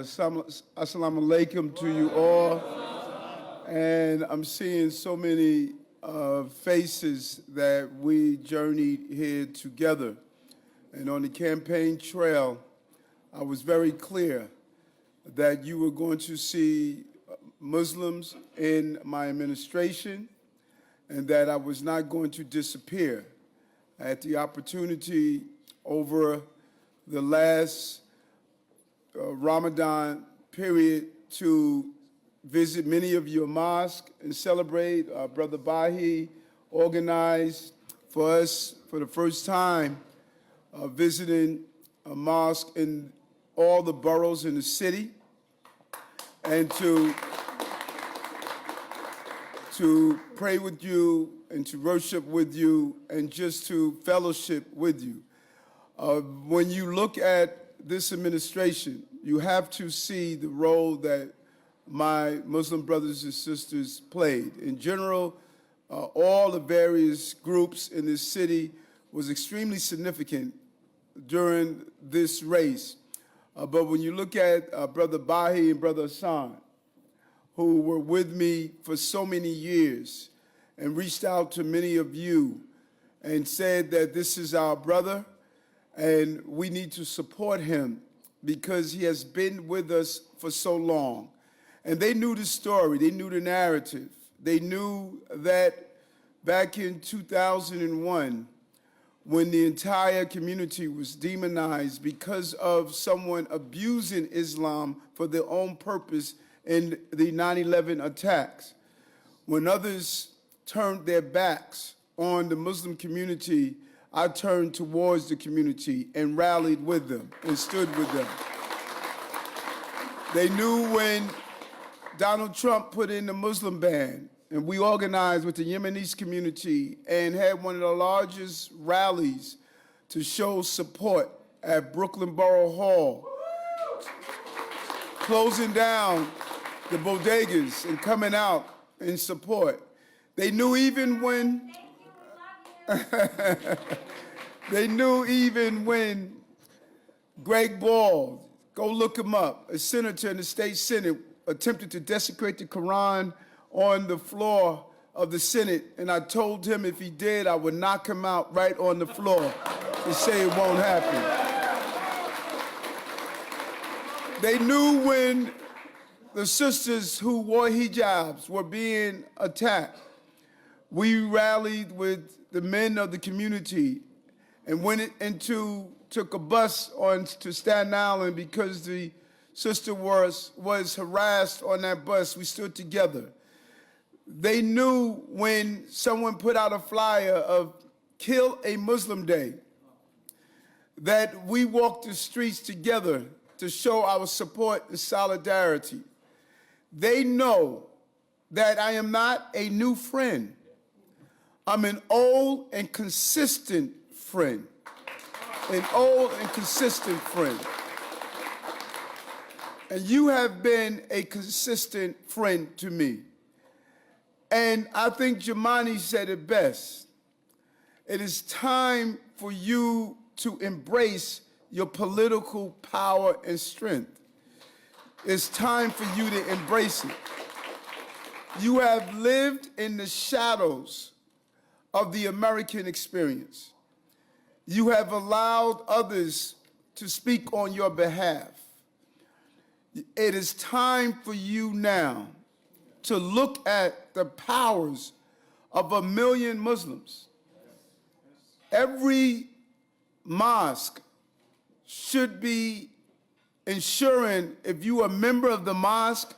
Assalamu alaikum to you all. And I'm seeing so many faces that we journeyed here together. And on the campaign trail, I was very clear that you were going to see Muslims in my administration and that I was not going to disappear. I had the opportunity over the last Ramadan period to visit many of your mosques and celebrate. Brother Bahi organized for us for the first time visiting a mosque in all the boroughs in the city and to pray with you and to worship with you and just to fellowship with you. When you look at this administration, you have to see the role that my Muslim brothers and sisters played. In general, all the various groups in this city was extremely significant during this race. But when you look at Brother Bahi and Brother Hassan, who were with me for so many years and reached out to many of you and said that this is our brother and we need to support him because he has been with us for so long. And they knew the story, they knew the narrative. They knew that back in 2001, when the entire community was demonized because of someone abusing Islam for their own purpose in the 9/11 attacks, when others turned their backs on the Muslim community, I turned towards the community and rallied with them and stood with them. They knew when Donald Trump put in the Muslim ban, and we organized with the Yemenis community and had one of the largest rallies to show support at Brooklyn Borough Hall, closing down the bodegas and coming out in support. They knew even when Greg Ball, go look him up, a senator in the state Senate, attempted to desecrate the Quran on the floor of the Senate, and I told him if he did, I would knock him out right on the floor to say it won't happen. They knew when the sisters who wore hijabs were being attacked. We rallied with the men of the community and took a bus on to Staten Island because the sister was harassed on that bus. We stood together. They knew when someone put out a flyer of Kill a Muslim Day, that we walked the streets together to show our support and solidarity. They know that I am not a new friend. I'm an old and consistent friend. An old and consistent friend. And you have been a consistent friend to me. And I think Jamani said it best. It is time for you to embrace your political power and strength. It's time for you to embrace it. You have lived in the shadows of the American experience. You have allowed others to speak on your behalf. It is time for you now to look at the powers of 1 million Muslims. Every mosque should be ensuring, if you are a member of the mosque,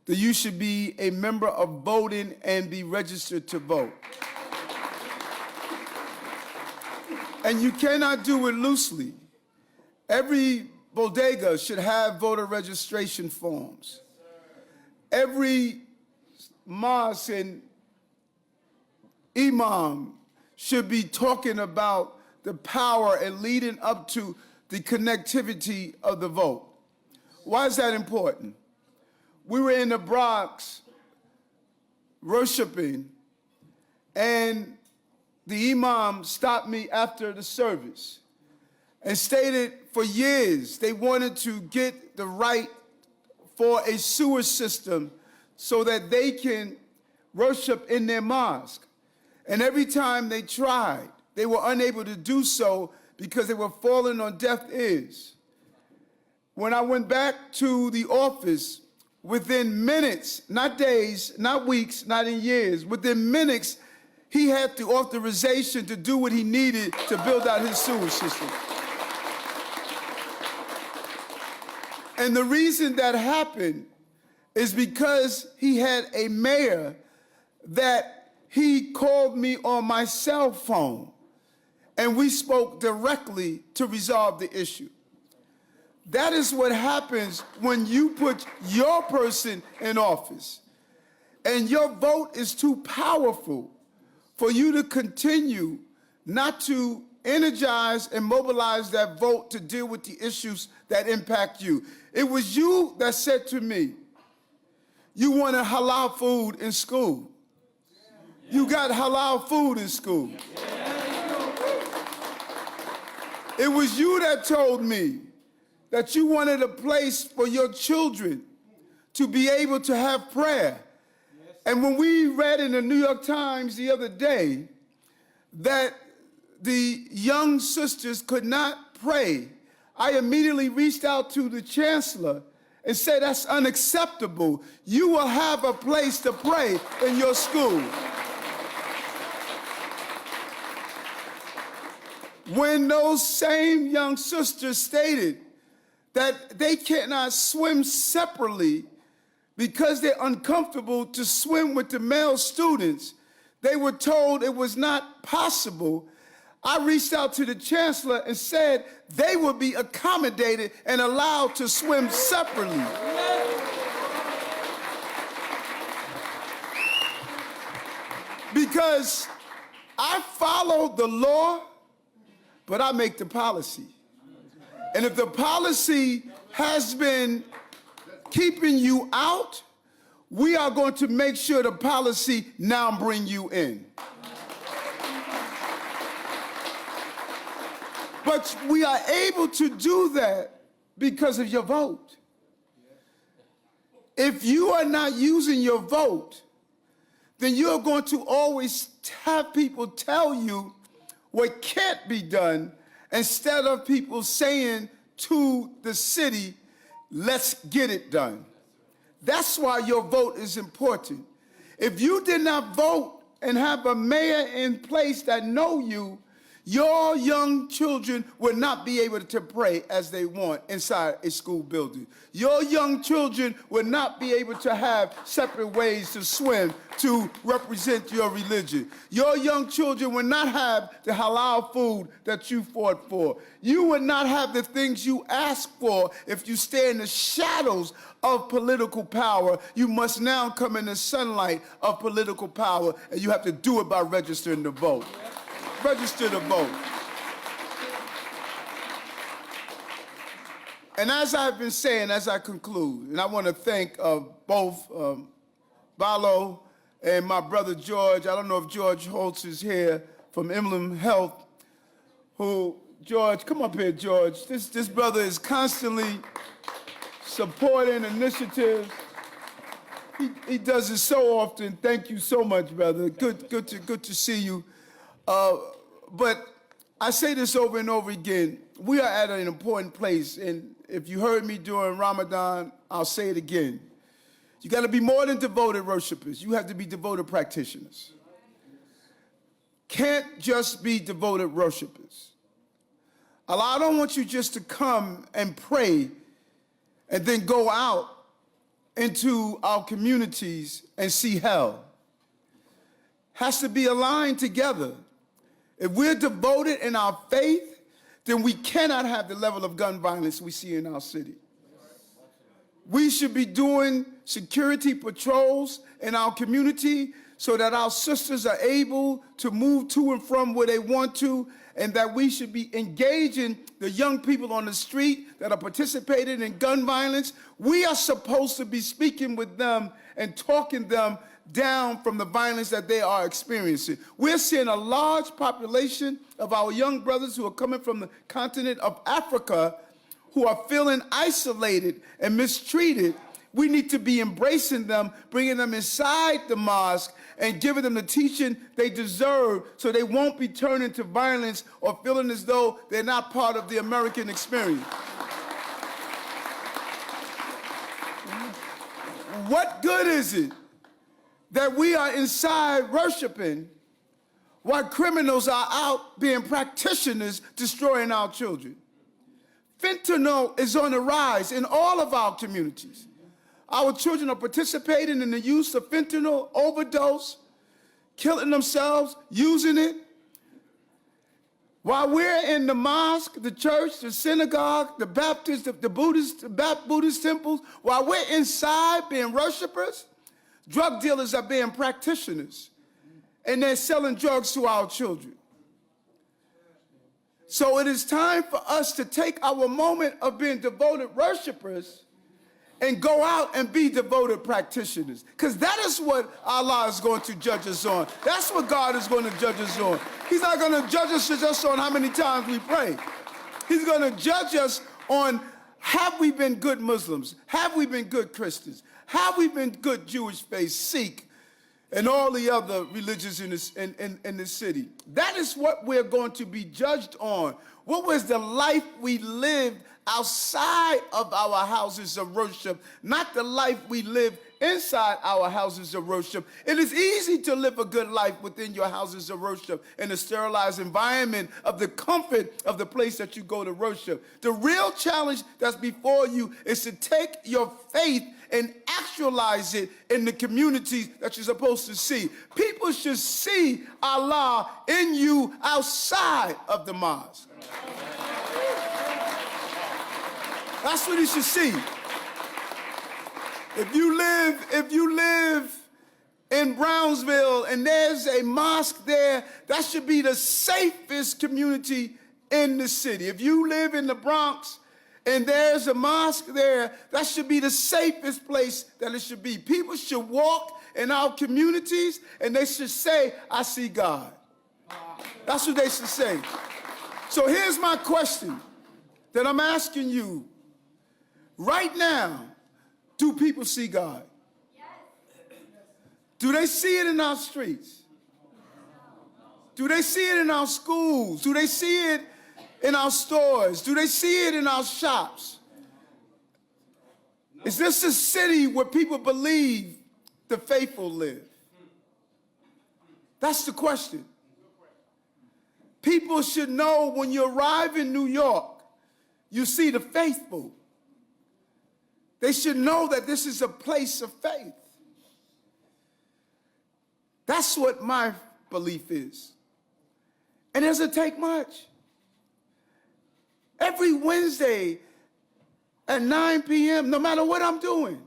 that you should be a member of voting and be registered to vote. And you cannot do it loosely. Every bodega should have voter registration forms. Every mosque and imam should be talking about the power and leading up to the connectivity of the vote. Why is that important? We were in the Bronx worshiping, and the imam stopped me after the service and stated for years they wanted to get the right for a sewer system so that they can worship in their mosque. And every time they tried, they were unable to do so because they were falling on deaf ears. When I went back to the office, within minutes, not days, not weeks, not in years, within minutes, he had the authorization to do what he needed to build out his sewer system. And the reason that happened is because he had a mayor that he called me on my cell phone, and we spoke directly to resolve the issue. That is what happens when you put your person in office, and your vote is too powerful for you to continue not to energize and mobilize that vote to deal with the issues that impact you. It was you that said to me, you wanted halal food in school. You got halal food in school. It was you that told me that you wanted a place for your children to be able to have prayer. And when we read in the New York Times the other day that the young sisters could not pray, I immediately reached out to the chancellor and said, that's unacceptable. You will have a place to pray in your school. When those same young sisters stated that they cannot swim separately because they're uncomfortable to swim with the male students, they were told it was not possible. I reached out to the chancellor and said they would be accommodated and allowed to swim separately. Because I follow the law, but I make the policy. And if the policy has been keeping you out, we are going to make sure the policy now bring you in. But we are able to do that because of your vote. If you are not using your vote, then you're going to always have people tell you what can't be done instead of people saying to the city, let's get it done. That's why your vote is important. If you did not vote and have a mayor in place that know you, your young children will not be able to pray as they want inside a school building. Your young children will not be able to have separate ways to swim to represent your religion. Your young children will not have the halal food that you fought for. You will not have the things you asked for if you stay in the shadows of political power. You must now come in the sunlight of political power, and you have to do it by registering to vote. Register to vote. And as I've been saying, as I conclude, and I want to thank both Balo and my brother George. I don't know if George Holtz is here from Emblem Health, who, George, come up here, George. This brother is constantly supporting initiatives. He does it so often. Thank you so much, brother. Good to see you. But I say this over and over again. We are at an important place, and if you heard me during Ramadan, I'll say it again. You got to be more than devoted worshipers. You have to be devoted practitioners. Can't just be devoted worshipers. Allah, I don't want you just to come and pray and then go out into our communities and see hell. Has to be aligned together. If we're devoted in our faith, then we cannot have the level of gun violence we see in our city. We should be doing security patrols in our community so that our sisters are able to move to and from where they want to, and that we should be engaging the young people on the street that are participating in gun violence. We are supposed to be speaking with them and talking them down from the violence that they are experiencing. We're seeing a large population of our young brothers who are coming from the continent of Africa who are feeling isolated and mistreated We need to be embracing them, bringing them inside the mosque and giving them the teaching they deserve so they won't be turned into violence or feeling as though they're not part of the American experience. What good is it that we are inside worshiping while criminals are out being practitioners destroying our children? Fentanyl is on the rise in all of our communities. Our children are participating in the use of fentanyl, overdose, killing themselves, using it. While we're in the mosque, the church, the synagogue, the Baptist, the Buddhist temples, while we're inside being worshipers, drug dealers are being practitioners, and they're selling drugs to our children. So it is time for us to take our moment of being devoted worshipers and go out and be devoted practitioners. Because that is what Allah is going to judge us on. That's what God is going to judge us on. He's not going to judge us just on how many times we pray. He's going to judge us on, have we been good Muslims? Have we been good Christians? Have we been good Jewish faith, Sikh, and all the other religions in this city? That is what we're going to be judged on. What was the life we lived outside of our houses of worship, not the life we live inside our houses of worship. It is easy to live a good life within your houses of worship in a sterilized environment of the comfort of the place that you go to worship. The real challenge that's before you is to take your faith and actualize it in the communities that you're supposed to see. People should see Allah in you outside of the mosque. That's what he should see. If you live in Brownsville and there's a mosque there, that should be the safest community in the city. If you live in the Bronx and there's a mosque there, that should be the safest place that it should be. People should walk in our communities and they should say, I see God. That's what they should say. So here's my question that I'm asking you. Right now, do people see God? Yes. Do they see it in our streets? Do they see it in our schools? Do they see it in our stores? Do they see it in our shops? Is this a city where people believe the faithful live? That's the question. People should know when you arrive in New York, you see the faithful. They should know that this is a place of faith. That's what my belief is. And it doesn't take much. Every Wednesday at 9 p.m., no matter what I'm doing,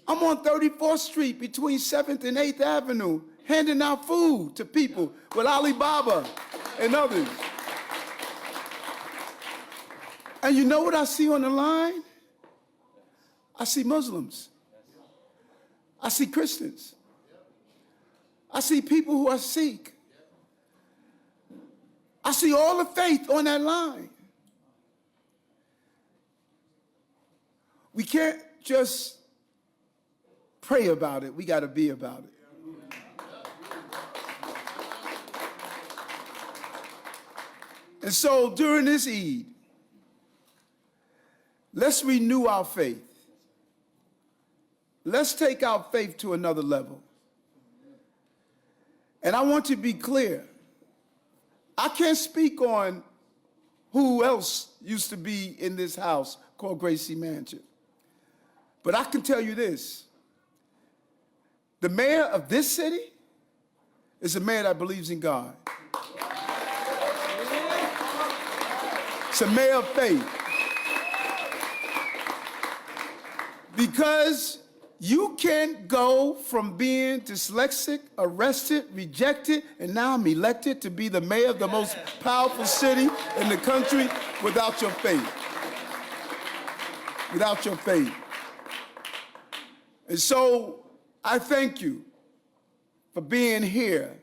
I'm on 34th Street between 7th and 8th Avenue, handing out food to people with Alibaba and others. And you know what I see on the line? I see Muslims. I see Christians. I see people who are Sikh. I see all the faith on that line. We can't just pray about it. We got to be about it. And so during this Eid, let's renew our faith. Let's take our faith to another level. And I want to be clear. I can't speak on who else used to be in this house called Gracie Mansion. But I can tell you this. The mayor of this city is a mayor that believes in God. It's a mayor of faith. Because you can't go from being dyslexic, arrested, rejected, and now I'm elected to be the mayor of the most powerful city in the country without your faith. Without your faith. And so I thank you for being here.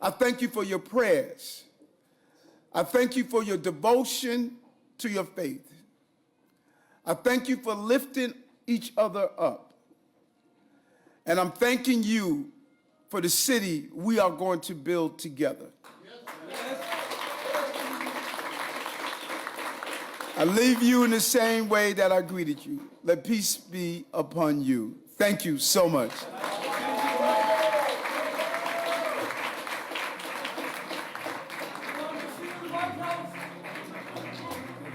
I thank you for your prayers. I thank you for your devotion to your faith. I thank you for lifting each other up. And I'm thanking you for the city we are going to build together. I leave you in the same way that I greeted you. Let peace be upon you. Thank you so much.